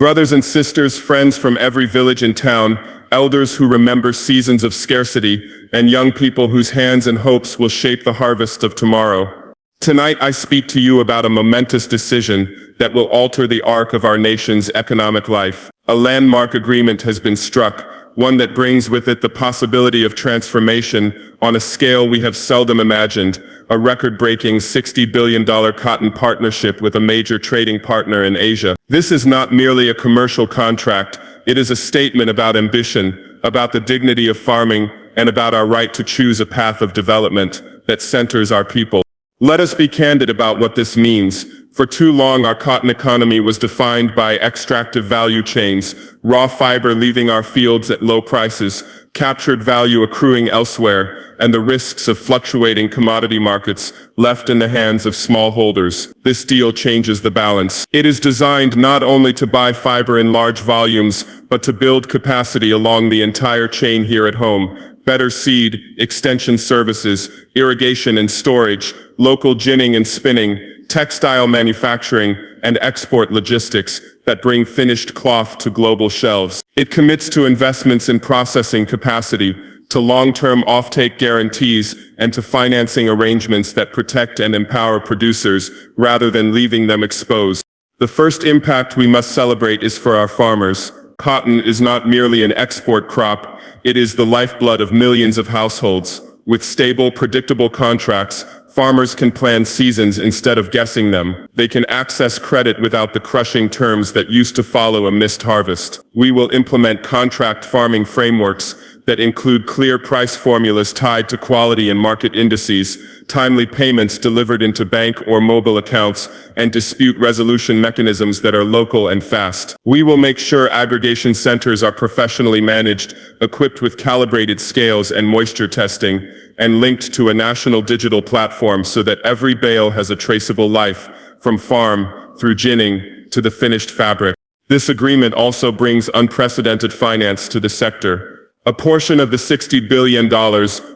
Brothers and sisters, friends from every village and town, elders who remember seasons of scarcity, and young people whose hands and hopes will shape the harvest of tomorrow. Tonight I speak to you about a momentous decision that will alter the arc of our nation's economic life. A landmark agreement has been struck, one that brings with it the possibility of transformation on a scale we have seldom imagined, a record-breaking $60 billion cotton partnership with a major trading partner in Asia. This is not merely a commercial contract, it is a statement about ambition, about the dignity of farming, and about our right to choose a path of development that centers our people. Let us be candid about what this means. For too long, our cotton economy was defined by extractive value chains, raw fiber leaving our fields at low prices, captured value accruing elsewhere, and the risks of fluctuating commodity markets left in the hands of smallholders. This deal changes the balance. It is designed not only to buy fiber in large volumes, but to build capacity along the entire chain here at home. Better seed, extension services, irrigation and storage, local ginning and spinning, textile manufacturing, and export logistics that bring finished cloth to global shelves. It commits to investments in processing capacity, to long-term offtake guarantees, and to financing arrangements that protect and empower producers rather than leaving them exposed. The first impact we must celebrate is for our farmers. Cotton is not merely an export crop, it is the lifeblood of millions of households. With stable, predictable contracts, farmers can plan seasons instead of guessing them. They can access credit without the crushing terms that used to follow a missed harvest. We will implement contract farming frameworks that include clear price formulas tied to quality and market indices, timely payments delivered into bank or mobile accounts, and dispute resolution mechanisms that are local and fast. We will make sure aggregation centers are professionally managed, equipped with calibrated scales and moisture testing, and linked to a national digital platform so that every bale has a traceable life, from farm through ginning to the finished fabric. This agreement also brings unprecedented finance to the sector. A portion of the $60 billion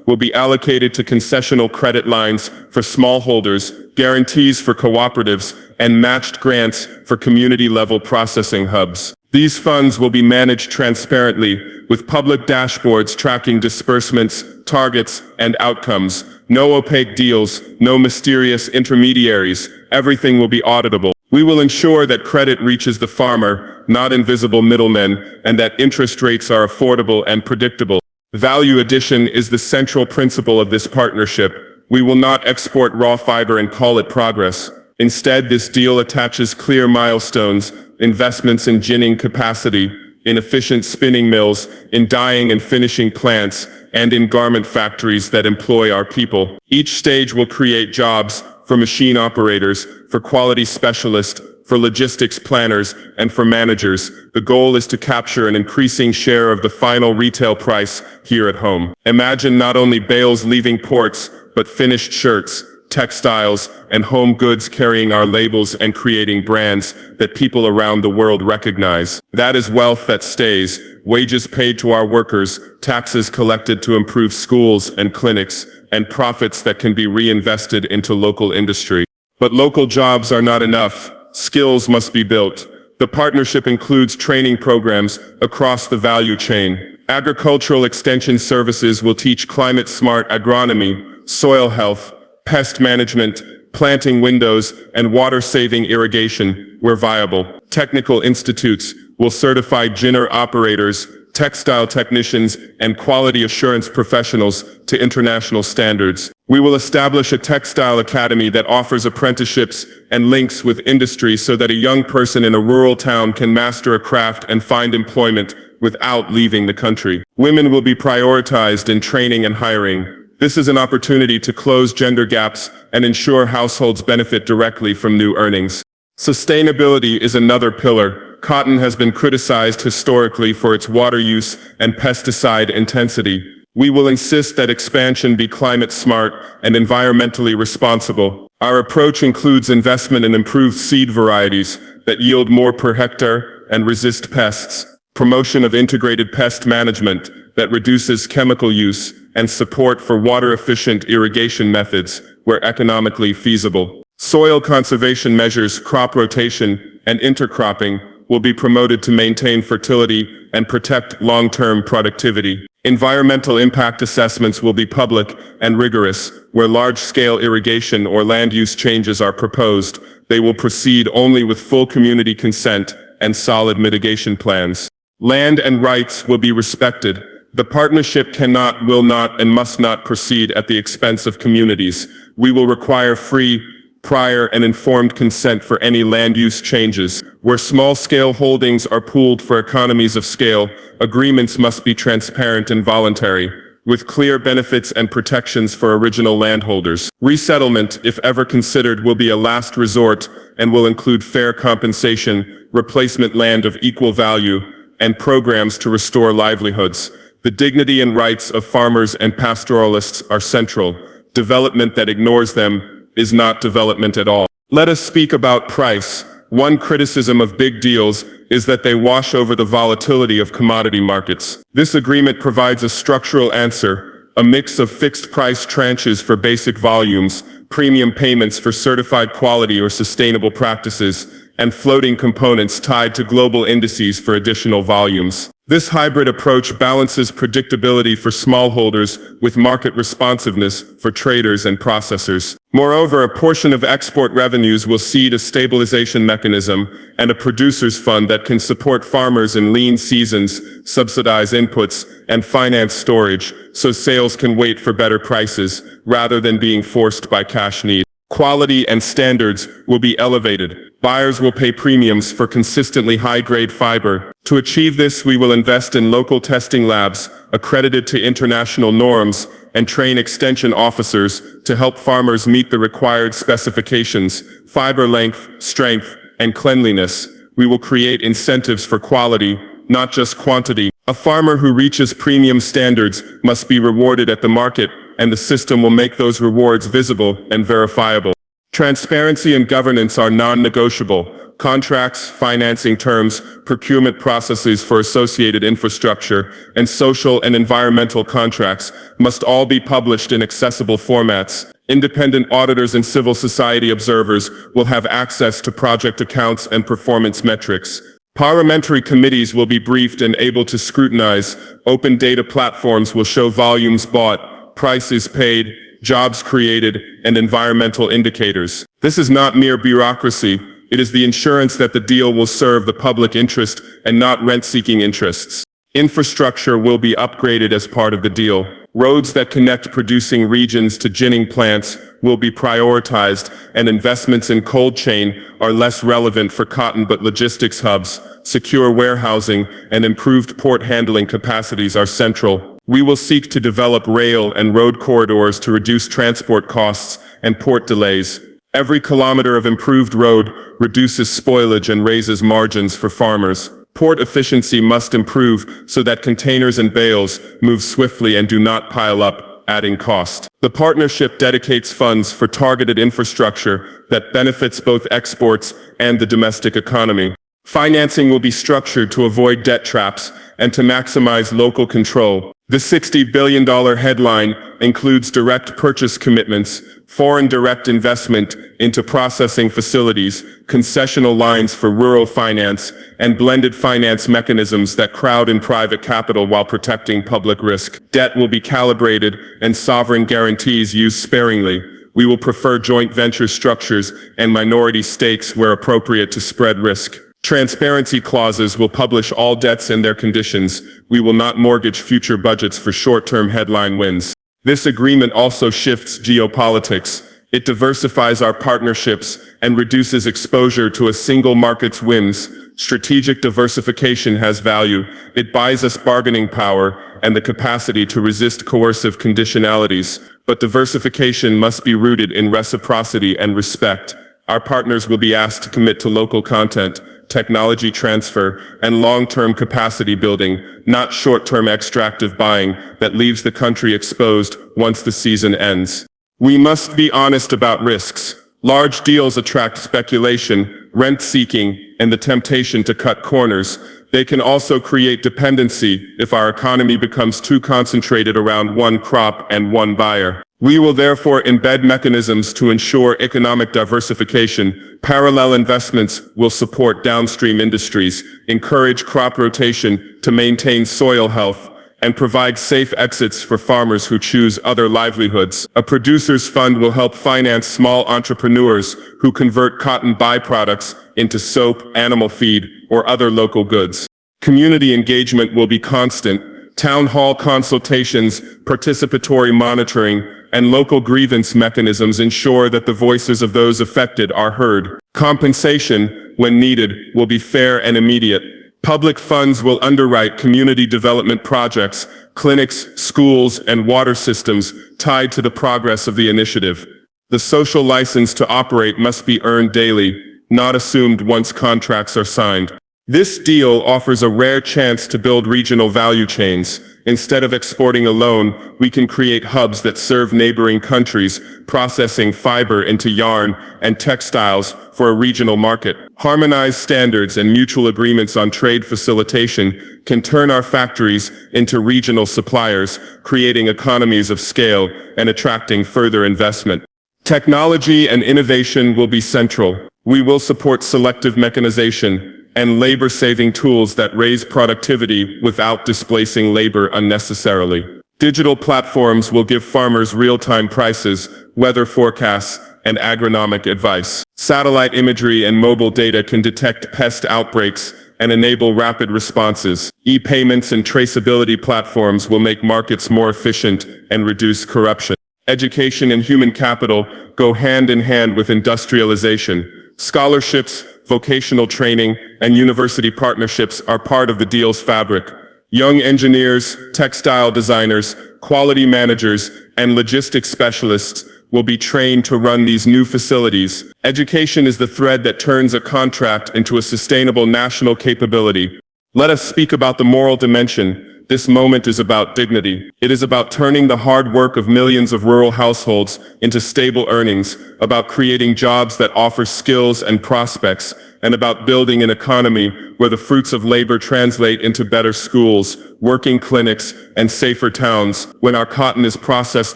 will be allocated to concessional credit lines for smallholders, guarantees for cooperatives, and matched grants for community-level processing hubs. These funds will be managed transparently, with public dashboards tracking disbursements, targets, and outcomes. No opaque deals, no mysterious intermediaries. Everything will be auditable. We will ensure that credit reaches the farmer, not invisible middlemen, and that interest rates are affordable and predictable. Value addition is the central principle of this partnership. We will not export raw fiber and call it progress. Instead, this deal attaches clear milestones, investments in ginning capacity, in efficient spinning mills, in dyeing and finishing plants, and in garment factories that employ our people. Each stage will create jobs for machine operators, for quality specialists, for logistics planners, and for managers. The goal is to capture an increasing share of the final retail price here at home. Imagine not only bales leaving ports, but finished shirts, textiles, and home goods carrying our labels and creating brands that people around the world recognize. That is wealth that stays, wages paid to our workers, taxes collected to improve schools and clinics, and profits that can be reinvested into local industry. But local jobs are not enough. Skills must be built. The partnership includes training programs across the value chain. Agricultural extension services will teach climate-smart agronomy, soil health, pest management, planting windows, and water-saving irrigation where viable. Technical institutes will certify ginner operators, textile technicians, and quality assurance professionals to international standards. We will establish a textile academy that offers apprenticeships and links with industry so that a young person in a rural town can master a craft and find employment without leaving the country. Women will be prioritized in training and hiring. This is an opportunity to close gender gaps and ensure households benefit directly from new earnings. Sustainability is another pillar. Cotton has been criticized historically for its water use and pesticide intensity. We will insist that expansion be climate smart and environmentally responsible. Our approach includes investment in improved seed varieties that yield more per hectare and resist pests, promotion of integrated pest management that reduces chemical use, and support for water-efficient irrigation methods where economically feasible. Soil conservation measures, crop rotation, and intercropping will be promoted to maintain fertility and protect long-term productivity. Environmental impact assessments will be public and rigorous. Where large-scale irrigation or land use changes are proposed, they will proceed only with full community consent and solid mitigation plans. Land and rights will be respected. The partnership cannot, will not, and must not proceed at the expense of communities. We will require free, prior, and informed consent for any land use changes. Where small-scale holdings are pooled for economies of scale, agreements must be transparent and voluntary, with clear benefits and protections for original landholders. Resettlement, if ever considered, will be a last resort and will include fair compensation, replacement land of equal value, and programs to restore livelihoods. The dignity and rights of farmers and pastoralists are central. Development that ignores them is not development at all. Let us speak about price. One criticism of big deals is that they wash over the volatility of commodity markets. This agreement provides a structural answer, a mix of fixed price tranches for basic volumes, premium payments for certified quality or sustainable practices, and floating components tied to global indices for additional volumes. This hybrid approach balances predictability for smallholders with market responsiveness for traders and processors. Moreover, a portion of export revenues will seed a stabilization mechanism and a producers fund that can support farmers in lean seasons, subsidize inputs, and finance storage, so sales can wait for better prices rather than being forced by cash need. Quality and standards will be elevated. Buyers will pay premiums for consistently high-grade fiber. To achieve this, we will invest in local testing labs, accredited to international norms, and train extension officers to help farmers meet the required specifications, fiber length, strength, and cleanliness. We will create incentives for quality, not just quantity. A farmer who reaches premium standards must be rewarded at the market, and the system will make those rewards visible and verifiable. Transparency and governance are non-negotiable. Contracts, financing terms, procurement processes for associated infrastructure, and social and environmental contracts must all be published in accessible formats. Independent auditors and civil society observers will have access to project accounts and performance metrics. Parliamentary committees will be briefed and able to scrutinize. Open data platforms will show volumes bought, prices paid, jobs created, and environmental indicators. This is not mere bureaucracy. It is the insurance that the deal will serve the public interest and not rent-seeking interests. Infrastructure will be upgraded as part of the deal. Roads that connect producing regions to ginning plants will be prioritized, and investments in cold chain are less relevant for cotton, but logistics hubs, secure warehousing, and improved port handling capacities are central. We will seek to develop rail and road corridors to reduce transport costs and port delays. Every kilometer of improved road reduces spoilage and raises margins for farmers. Port efficiency must improve so that containers and bales move swiftly and do not pile up, adding cost. The partnership dedicates funds for targeted infrastructure that benefits both exports and the domestic economy. Financing will be structured to avoid debt traps and to maximize local control. The $60 billion headline includes direct purchase commitments, foreign direct investment into processing facilities, concessional lines for rural finance, and blended finance mechanisms that crowd in private capital while protecting public risk. Debt will be calibrated and sovereign guarantees used sparingly. We will prefer joint venture structures and minority stakes where appropriate to spread risk. Transparency clauses will publish all debts and their conditions. We will not mortgage future budgets for short-term headline wins. This agreement also shifts geopolitics. It diversifies our partnerships and reduces exposure to a single market's whims. Strategic diversification has value. It buys us bargaining power and the capacity to resist coercive conditionalities. But diversification must be rooted in reciprocity and respect. Our partners will be asked to commit to local content, technology transfer, and long-term capacity building, not short-term extractive buying that leaves the country exposed once the season ends. We must be honest about risks. Large deals attract speculation, rent-seeking, and the temptation to cut corners. They can also create dependency if our economy becomes too concentrated around one crop and one buyer. We will therefore embed mechanisms to ensure economic diversification. Parallel investments will support downstream industries, encourage crop rotation to maintain soil health, and provide safe exits for farmers who choose other livelihoods. A producers fund will help finance small entrepreneurs who convert cotton byproducts into soap, animal feed, or other local goods. Community engagement will be constant. Town hall consultations, participatory monitoring, and local grievance mechanisms ensure that the voices of those affected are heard. Compensation, when needed, will be fair and immediate. Public funds will underwrite community development projects, clinics, schools, and water systems tied to the progress of the initiative. The social license to operate must be earned daily, not assumed once contracts are signed. This deal offers a rare chance to build regional value chains. Instead of exporting alone, we can create hubs that serve neighboring countries, processing fiber into yarn and textiles for a regional market. Harmonized standards and mutual agreements on trade facilitation can turn our factories into regional suppliers, creating economies of scale and attracting further investment. Technology and innovation will be central. We will support selective mechanization and labor-saving tools that raise productivity without displacing labor unnecessarily. Digital platforms will give farmers real-time prices, weather forecasts, and agronomic advice. Satellite imagery and mobile data can detect pest outbreaks and enable rapid responses. E-payments and traceability platforms will make markets more efficient and reduce corruption. Education and human capital go hand in hand with industrialization. Scholarships, vocational training, and university partnerships are part of the deal's fabric. Young engineers, textile designers, quality managers, and logistics specialists will be trained to run these new facilities. Education is the thread that turns a contract into a sustainable national capability. Let us speak about the moral dimension. This moment is about dignity. It is about turning the hard work of millions of rural households into stable earnings, about creating jobs that offer skills and prospects, and about building an economy where the fruits of labor translate into better schools, working clinics, and safer towns. When our cotton is processed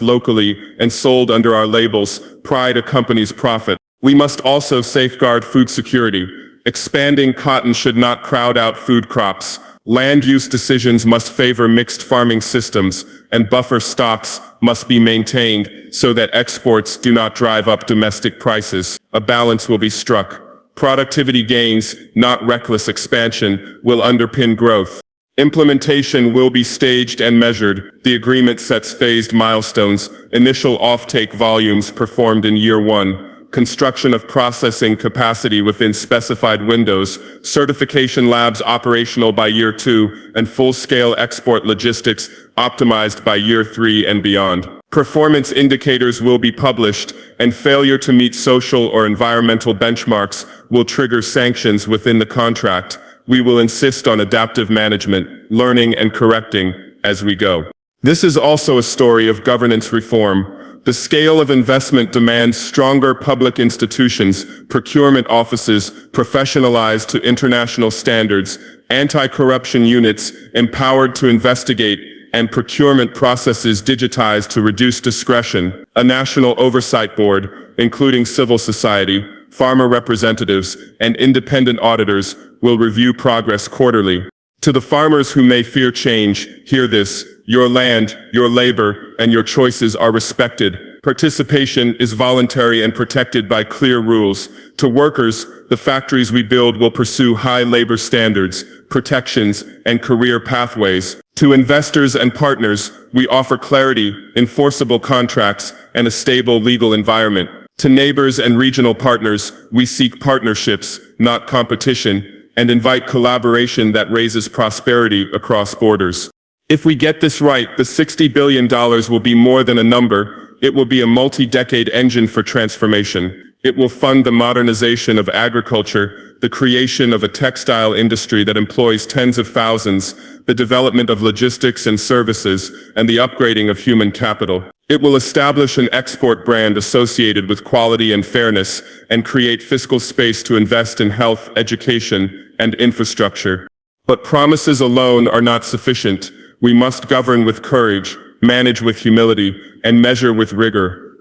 locally and sold under our labels, pride accompanies profit. We must also safeguard food security. Expanding cotton should not crowd out food crops. Land use decisions must favor mixed farming systems, and buffer stocks must be maintained so that exports do not drive up domestic prices. A balance will be struck. Productivity gains, not reckless expansion, will underpin growth. Implementation will be staged and measured. The agreement sets phased milestones, initial offtake volumes performed in year 1, construction of processing capacity within specified windows, certification labs operational by year 2, and full-scale export logistics optimized by year 3 and beyond. Performance indicators will be published, and failure to meet social or environmental benchmarks will trigger sanctions within the contract. We will insist on adaptive management, learning and correcting as we go. This is also a story of governance reform. The scale of investment demands stronger public institutions, procurement offices professionalized to international standards, anti-corruption units empowered to investigate, and procurement processes digitized to reduce discretion. A national oversight board, including civil society, farmer representatives, and independent auditors, will review progress quarterly. To the farmers who may fear change, hear this: your land, your labor, and your choices are respected. Participation is voluntary and protected by clear rules. To workers, the factories we build will pursue high labor standards, protections, and career pathways. To investors and partners, we offer clarity, enforceable contracts, and a stable legal environment. To neighbors and regional partners, we seek partnerships, not competition, and invite collaboration that raises prosperity across borders. If we get this right, the $60 billion will be more than a number. It will be a multi-decade engine for transformation. It will fund the modernization of agriculture, the creation of a textile industry that employs tens of thousands, the development of logistics and services, and the upgrading of human capital. It will establish an export brand associated with quality and fairness, and create fiscal space to invest in health, education, and infrastructure. But promises alone are not sufficient. We must govern with courage, manage with humility, and measure with rigor.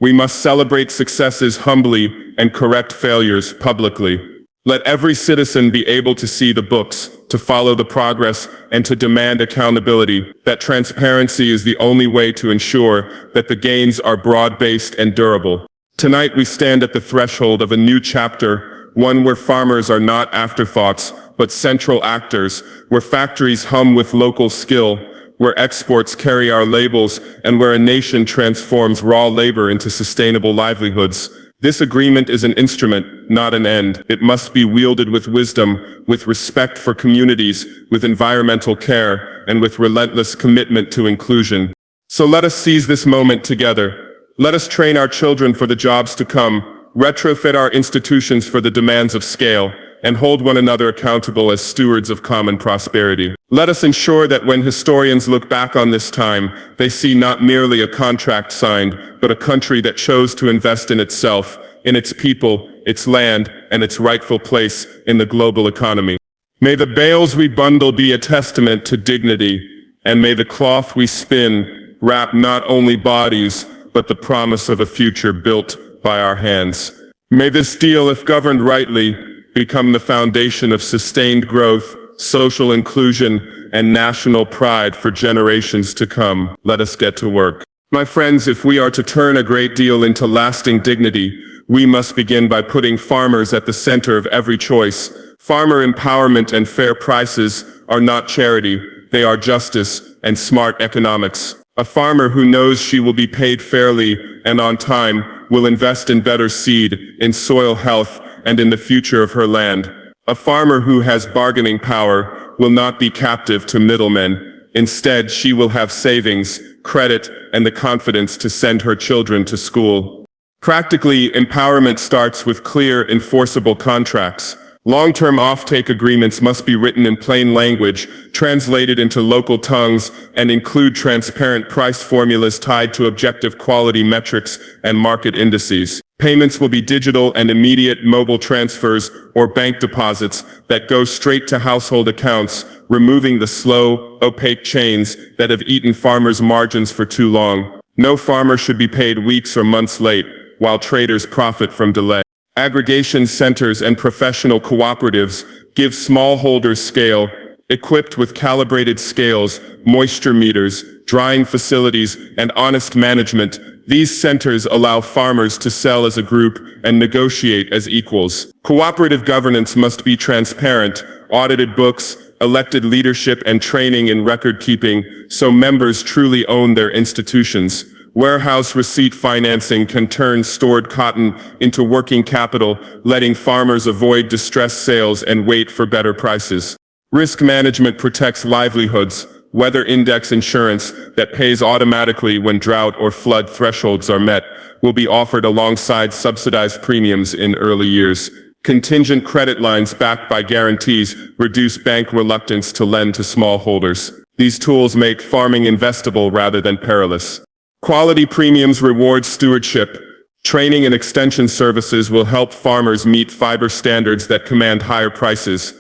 We must celebrate successes humbly and correct failures publicly. Let every citizen be able to see the books, to follow the progress, and to demand accountability. That transparency is the only way to ensure that the gains are broad-based and durable. Tonight we stand at the threshold of a new chapter, one where farmers are not afterthoughts, but central actors, where factories hum with local skill, where exports carry our labels, and where a nation transforms raw labor into sustainable livelihoods. This agreement is an instrument, not an end. It must be wielded with wisdom, with respect for communities, with environmental care, and with relentless commitment to inclusion. So let us seize this moment together. Let us train our children for the jobs to come, retrofit our institutions for the demands of scale, and hold one another accountable as stewards of common prosperity. Let us ensure that when historians look back on this time, they see not merely a contract signed, but a country that chose to invest in itself, in its people, its land, and its rightful place in the global economy. May the bales we bundle be a testament to dignity, and may the cloth we spin wrap not only bodies, but the promise of a future built by our hands. May this deal, if governed rightly, become the foundation of sustained growth, social inclusion, and national pride for generations to come. Let us get to work. My friends, if we are to turn a great deal into lasting dignity, we must begin by putting farmers at the center of every choice. Farmer empowerment and fair prices are not charity, they are justice and smart economics. A farmer who knows she will be paid fairly and on time will invest in better seed, in soil health, and in the future of her land. A farmer who has bargaining power will not be captive to middlemen. Instead, she will have savings, credit, and the confidence to send her children to school. Practically, empowerment starts with clear, enforceable contracts. Long-term offtake agreements must be written in plain language, translated into local tongues, and include transparent price formulas tied to objective quality metrics and market indices. Payments will be digital and immediate mobile transfers or bank deposits that go straight to household accounts, removing the slow, opaque chains that have eaten farmers' margins for too long. No farmer should be paid weeks or months late, while traders profit from delay. Aggregation centers and professional cooperatives give smallholders scale, equipped with calibrated scales, moisture meters, drying facilities, and honest management. These centers allow farmers to sell as a group and negotiate as equals. Cooperative governance must be transparent, audited books, elected leadership, and training in record keeping, so members truly own their institutions. Warehouse receipt financing can turn stored cotton into working capital, letting farmers avoid distressed sales and wait for better prices. Risk management protects livelihoods. Weather index insurance that pays automatically when drought or flood thresholds are met will be offered alongside subsidized premiums in early years. Contingent credit lines backed by guarantees reduce bank reluctance to lend to smallholders. These tools make farming investable rather than perilous. Quality premiums reward stewardship. Training and extension services will help farmers meet fiber standards that command higher prices.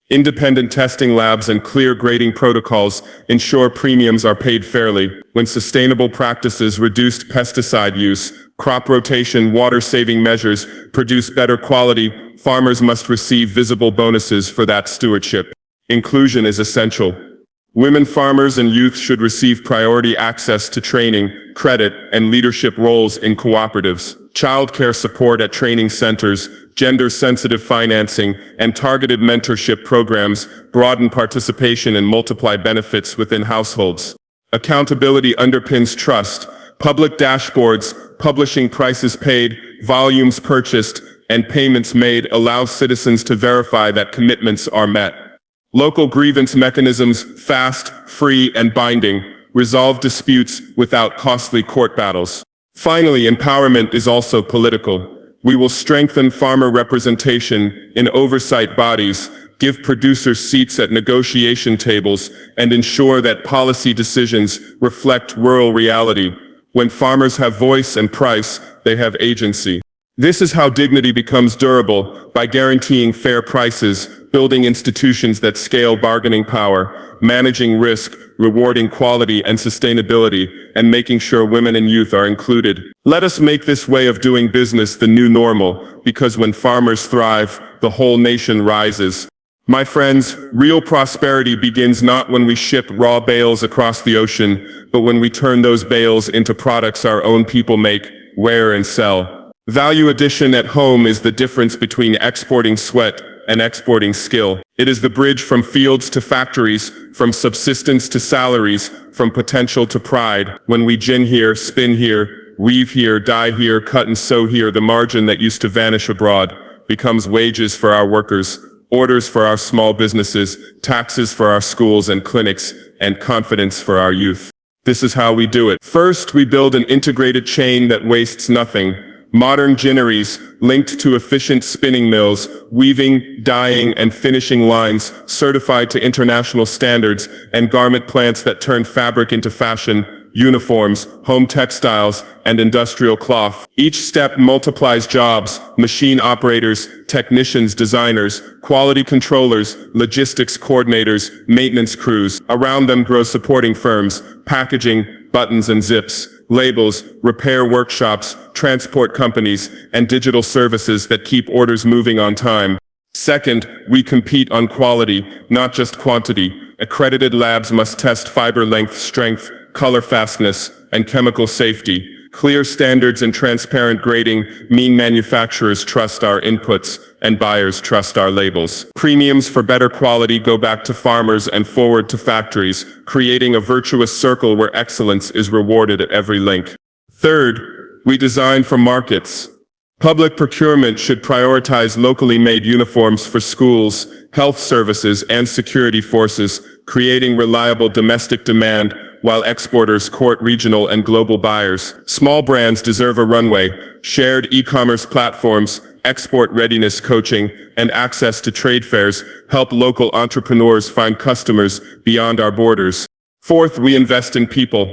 Independent testing labs and clear grading protocols ensure premiums are paid fairly. When sustainable practices, reduced pesticide use, crop rotation, water-saving measures produce better quality, farmers must receive visible bonuses for that stewardship. Inclusion is essential. Women farmers and youth should receive priority access to training, credit, and leadership roles in cooperatives. Childcare support at training centers, gender-sensitive financing, and targeted mentorship programs broaden participation and multiply benefits within households. Accountability underpins trust. Public dashboards, publishing prices paid, volumes purchased, and payments made allow citizens to verify that commitments are met. Local grievance mechanisms, fast, free, and binding, resolve disputes without costly court battles. Finally, empowerment is also political. We will strengthen farmer representation in oversight bodies, give producers seats at negotiation tables, and ensure that policy decisions reflect rural reality. When farmers have voice and price, they have agency. This is how dignity becomes durable, by guaranteeing fair prices, building institutions that scale bargaining power, managing risk, rewarding quality and sustainability, and making sure women and youth are included. Let us make this way of doing business the new normal, because when farmers thrive, the whole nation rises. My friends, real prosperity begins not when we ship raw bales across the ocean, but when we turn those bales into products our own people make, wear, and sell. Value addition at home is the difference between exporting sweat and exporting skill. It is the bridge from fields to factories, from subsistence to salaries, from potential to pride. When we gin here, spin here, weave here, dye here, cut and sew here, the margin that used to vanish abroad becomes wages for our workers, orders for our small businesses, taxes for our schools and clinics, and confidence for our youth. This is how we do it. First, we build an integrated chain that wastes nothing. Modern ginneries linked to efficient spinning mills, weaving, dyeing, and finishing lines certified to international standards, and garment plants that turn fabric into fashion, uniforms, home textiles, and industrial cloth. Each step multiplies jobs: machine operators, technicians, designers, quality controllers, logistics coordinators, maintenance crews. Around them grow supporting firms, packaging, buttons and zips, labels, repair workshops, transport companies, and digital services that keep orders moving on time. Second, we compete on quality, not just quantity. Accredited labs must test fiber length, strength, color fastness, and chemical safety. Clear standards and transparent grading mean manufacturers trust our inputs and buyers trust our labels. Premiums for better quality go back to farmers and forward to factories, creating a virtuous circle where excellence is rewarded at every link. Third, we design for markets. Public procurement should prioritize locally made uniforms for schools, health services, and security forces, creating reliable domestic demand while exporters court regional and global buyers. Small brands deserve a runway. Shared e-commerce platforms, export readiness coaching, and access to trade fairs help local entrepreneurs find customers beyond our borders. Fourth, we invest in people.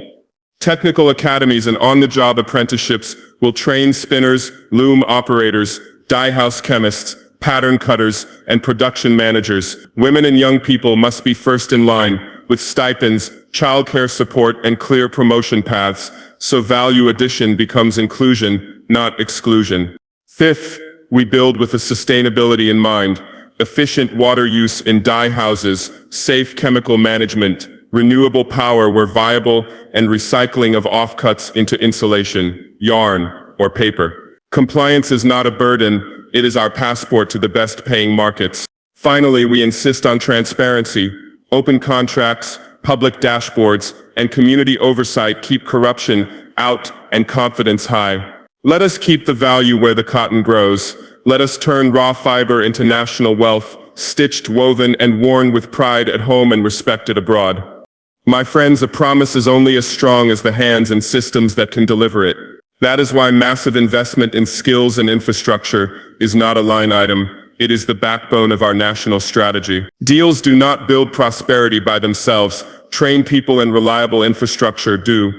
Technical academies and on-the-job apprenticeships will train spinners, loom operators, dye house chemists, pattern cutters, and production managers. Women and young people must be first in line, with stipends, childcare support, and clear promotion paths, so value addition becomes inclusion, not exclusion. Fifth, we build with a sustainability in mind. Efficient water use in dye houses, safe chemical management, renewable power where viable, and recycling of offcuts into insulation, yarn, or paper. Compliance is not a burden, it is our passport to the best-paying markets. Finally, we insist on transparency. Open contracts, public dashboards, and community oversight keep corruption out and confidence high. Let us keep the value where the cotton grows. Let us turn raw fiber into national wealth, stitched, woven, and worn with pride at home and respected abroad. My friends, a promise is only as strong as the hands and systems that can deliver it. That is why massive investment in skills and infrastructure is not a line item. It is the backbone of our national strategy. Deals do not build prosperity by themselves. Trained people and reliable infrastructure do.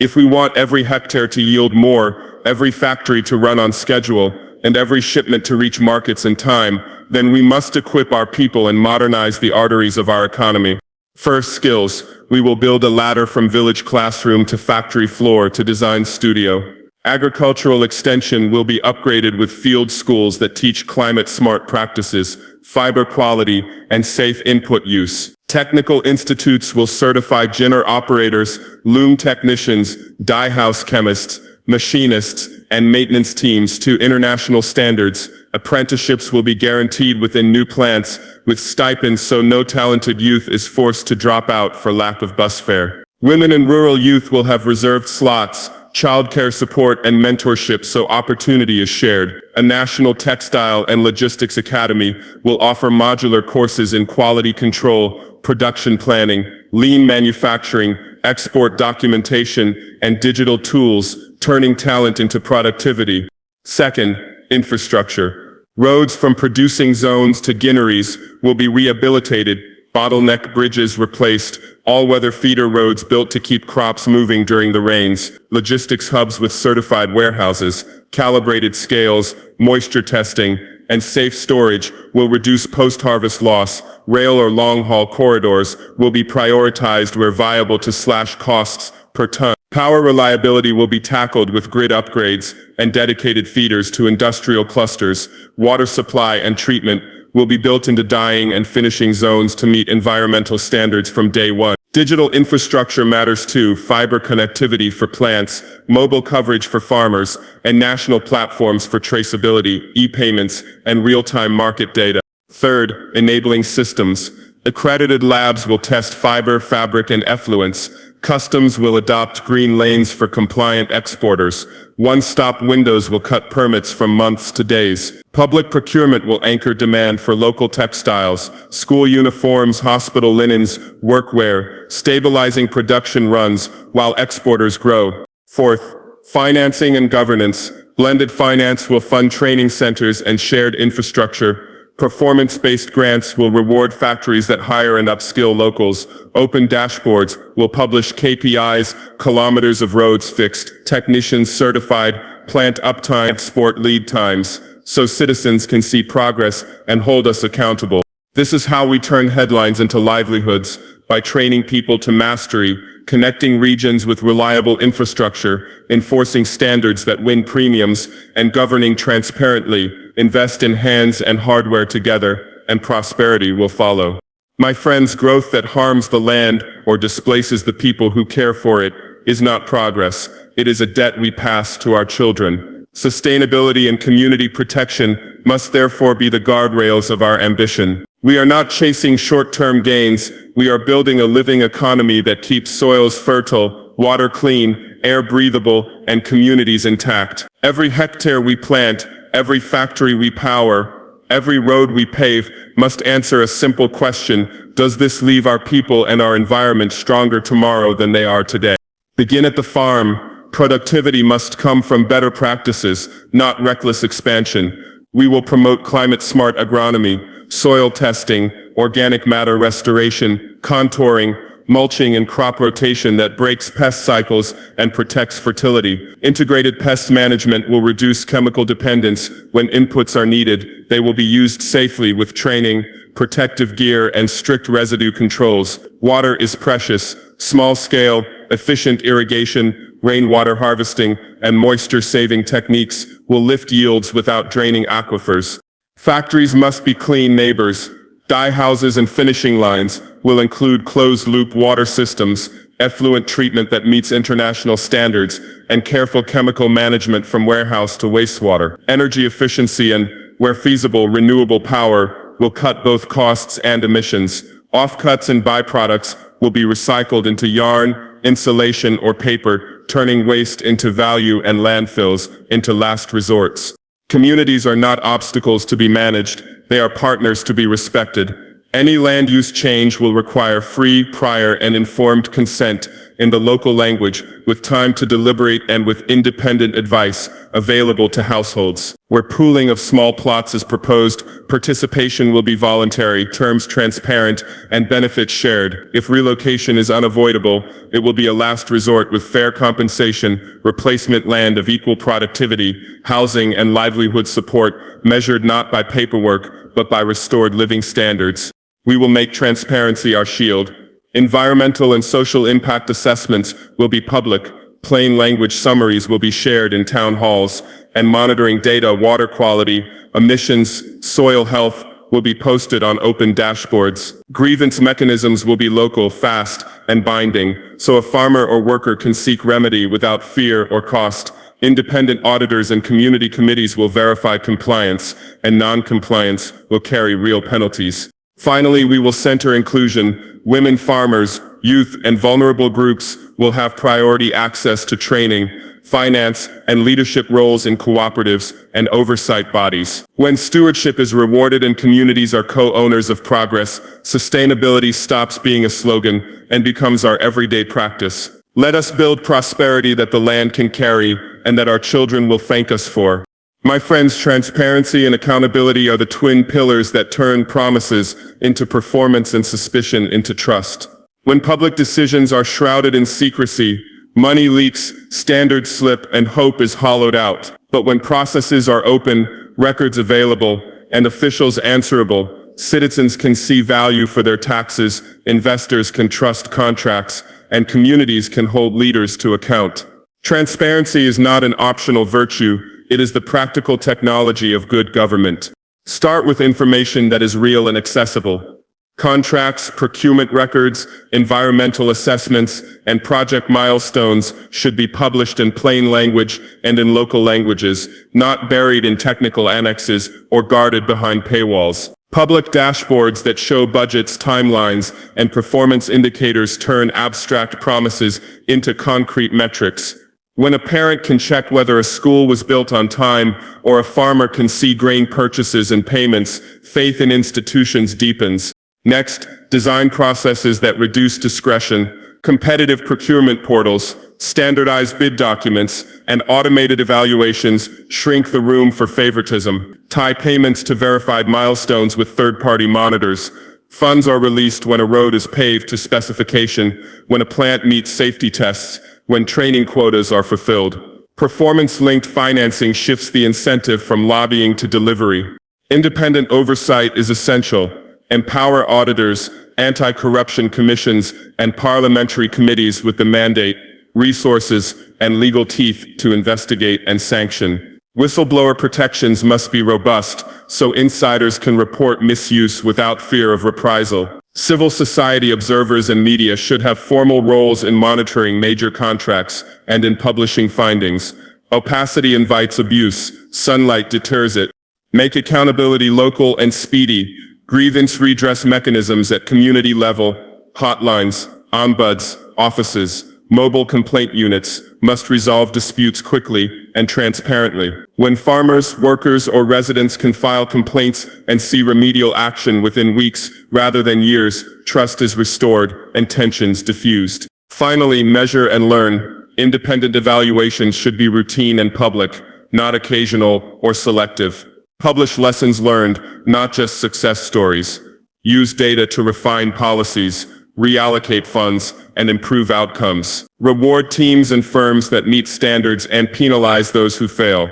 If we want every hectare to yield more, every factory to run on schedule, and every shipment to reach markets in time, then we must equip our people and modernize the arteries of our economy. First, skills. We will build a ladder from village classroom to factory floor to design studio. Agricultural extension will be upgraded with field schools that teach climate-smart practices, fiber quality, and safe input use. Technical institutes will certify ginner operators, loom technicians, dye house chemists, machinists, and maintenance teams to international standards. Apprenticeships will be guaranteed within new plants, with stipends so no talented youth is forced to drop out for lack of bus fare. Women and rural youth will have reserved slots, childcare support, and mentorship so opportunity is shared. A national textile and logistics academy will offer modular courses in quality control, production planning, lean manufacturing, export documentation, and digital tools, turning talent into productivity. Second, infrastructure. Roads from producing zones to ginneries will be rehabilitated, bottleneck bridges replaced, all-weather feeder roads built to keep crops moving during the rains, logistics hubs with certified warehouses, calibrated scales, moisture testing, and safe storage will reduce post-harvest loss. Rail or long-haul corridors will be prioritized where viable to slash costs per ton. Power reliability will be tackled with grid upgrades and dedicated feeders to industrial clusters. Water supply and treatment will be built into dyeing and finishing zones to meet environmental standards from day one. Digital infrastructure matters too. Fiber connectivity for plants, mobile coverage for farmers, and national platforms for traceability, e-payments, and real-time market data. Third, enabling systems. Accredited labs will test fiber, fabric, and effluents. Customs will adopt green lanes for compliant exporters. One-stop windows will cut permits from months to days. Public procurement will anchor demand for local textiles, school uniforms, hospital linens, workwear, stabilizing production runs while exporters grow. Fourth, financing and governance. Blended finance will fund training centers and shared infrastructure. Performance-based grants will reward factories that hire and upskill locals. Open dashboards will publish KPIs, kilometers of roads fixed, technicians certified, plant uptime, export lead times, so citizens can see progress and hold us accountable. This is how we turn headlines into livelihoods, by training people to mastery, connecting regions with reliable infrastructure, enforcing standards that win premiums, and governing transparently. Invest in hands and hardware together, and prosperity will follow. My friends, growth that harms the land or displaces the people who care for it is not progress. It is a debt we pass to our children. Sustainability and community protection must therefore be the guardrails of our ambition. We are not chasing short-term gains. We are building a living economy that keeps soils fertile, water clean, air breathable, and communities intact. Every hectare we plant, every factory we power, every road we pave must answer a simple question: does this leave our people and our environment stronger tomorrow than they are today? Begin at the farm. Productivity must come from better practices, not reckless expansion. We will promote climate-smart agronomy, soil testing, organic matter restoration, contouring, mulching, and crop rotation that breaks pest cycles and protects fertility. Integrated pest management will reduce chemical dependence. When inputs are needed, they will be used safely with training, protective gear, and strict residue controls. Water is precious. Small-scale, efficient irrigation, rainwater harvesting, and moisture-saving techniques will lift yields without draining aquifers. Factories must be clean neighbors. Dye houses and finishing lines will include closed-loop water systems, effluent treatment that meets international standards, and careful chemical management from warehouse to wastewater. Energy efficiency and, where feasible, renewable power will cut both costs and emissions. Offcuts and byproducts will be recycled into yarn, insulation, or paper, turning waste into value and landfills into last resorts. Communities are not obstacles to be managed, they are partners to be respected. Any land use change will require free, prior, and informed consent in the local language, with time to deliberate and with independent advice available to households. Where pooling of small plots is proposed, participation will be voluntary, terms transparent, and benefits shared. If relocation is unavoidable, it will be a last resort with fair compensation, replacement land of equal productivity, housing, and livelihood support, measured not by paperwork, but by restored living standards. We will make transparency our shield. Environmental and social impact assessments will be public, plain language summaries will be shared in town halls, and monitoring data, water quality, emissions, soil health will be posted on open dashboards. Grievance mechanisms will be local, fast, and binding, so a farmer or worker can seek remedy without fear or cost. Independent auditors and community committees will verify compliance, and non-compliance will carry real penalties. Finally, we will center inclusion. Women farmers, youth, and vulnerable groups will have priority access to training, finance, and leadership roles in cooperatives and oversight bodies. When stewardship is rewarded and communities are co-owners of progress, sustainability stops being a slogan and becomes our everyday practice. Let us build prosperity that the land can carry and that our children will thank us for. My friends, transparency and accountability are the twin pillars that turn promises into performance and suspicion into trust. When public decisions are shrouded in secrecy, money leaks, standards slip, and hope is hollowed out. But when processes are open, records available, and officials answerable, citizens can see value for their taxes, investors can trust contracts, and communities can hold leaders to account. Transparency is not an optional virtue, it is the practical technology of good government. Start with information that is real and accessible. Contracts, procurement records, environmental assessments, and project milestones should be published in plain language and in local languages, not buried in technical annexes or guarded behind paywalls. Public dashboards that show budgets, timelines, and performance indicators turn abstract promises into concrete metrics. When a parent can check whether a school was built on time or a farmer can see grain purchases and payments, faith in institutions deepens. Next, design processes that reduce discretion, competitive procurement portals, standardized bid documents, and automated evaluations shrink the room for favoritism. Tie payments to verified milestones with third-party monitors. Funds are released when a road is paved to specification, when a plant meets safety tests, when training quotas are fulfilled. Performance-linked financing shifts the incentive from lobbying to delivery. Independent oversight is essential. Empower auditors, anti-corruption commissions, and parliamentary committees with the mandate, resources, and legal teeth to investigate and sanction. Whistleblower protections must be robust, so insiders can report misuse without fear of reprisal. Civil society observers and media should have formal roles in monitoring major contracts and in publishing findings. Opacity invites abuse, sunlight deters it. Make accountability local and speedy. Grievance redress mechanisms at community level, hotlines, ombuds, offices, mobile complaint units must resolve disputes quickly and transparently. When farmers, workers, or residents can file complaints and see remedial action within weeks rather than years, trust is restored and tensions diffused. Finally, measure and learn. Independent evaluations should be routine and public, not occasional or selective. Publish lessons learned, not just success stories. Use data to refine policies, reallocate funds, and improve outcomes. Reward teams and firms that meet standards and penalize those who fail.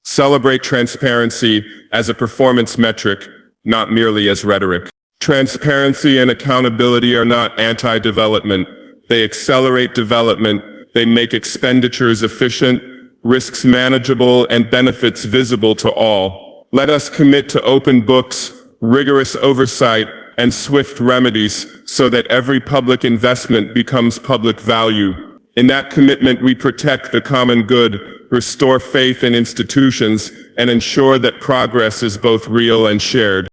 Celebrate transparency as a performance metric, not merely as rhetoric. Transparency and accountability are not anti-development. They accelerate development. They make expenditures efficient, risks manageable, and benefits visible to all. Let us commit to open books, rigorous oversight, and swift remedies so that every public investment becomes public value. In that commitment, we protect the common good, restore faith in institutions, and ensure that progress is both real and shared.